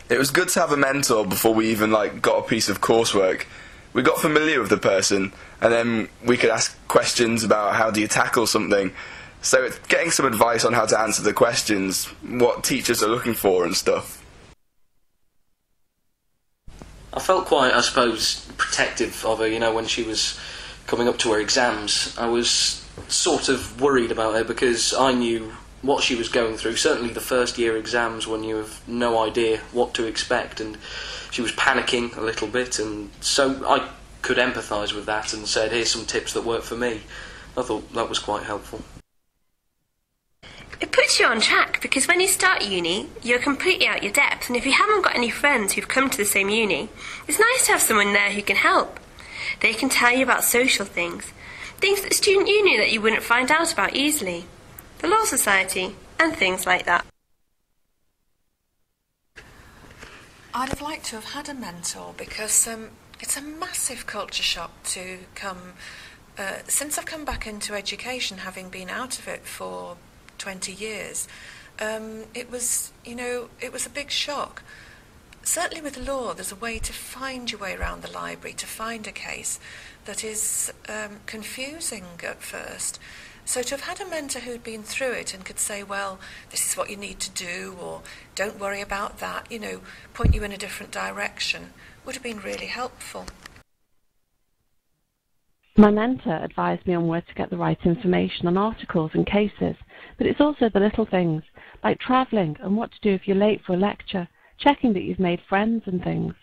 It was good to have a mentor before we even got a piece of coursework. We got familiar with the person, and then we could ask questions about how do you tackle something. So it's getting some advice on how to answer the questions, what teachers are looking for and stuff. I felt quite, I suppose, protective of her, when she was coming up to her exams. I was sort of worried about her because I knew what she was going through, certainly the first year exams when you have no idea what to expect, and she was panicking a little bit, and so I could empathise with that and said, here's some tips that work for me. I thought that was quite helpful. It puts you on track because when you start uni, you're completely out your depth, and if you haven't got any friends who've come to the same uni, it's nice to have someone there who can help. They can tell you about social things that student union that you wouldn't find out about easily, the Law Society, and things like that. I'd have liked to have had a mentor because it's a massive culture shock to come. Since I've come back into education, having been out of it for 20 years, it was a big shock. Certainly with law, there's a way to find your way around the library, to find a case that is confusing at first. So to have had a mentor who'd been through it and could say, well, this is what you need to do, or don't worry about that, point you in a different direction, would have been really helpful. My mentor advised me on where to get the right information on articles and cases, but it's also the little things, like travelling and what to do if you're late for a lecture, checking that you've made friends and things.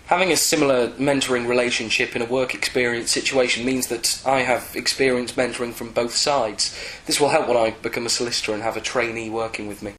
Having a similar mentoring relationship in a work experience situation means that I have experienced mentoring from both sides. This will help when I become a solicitor and have a trainee working with me.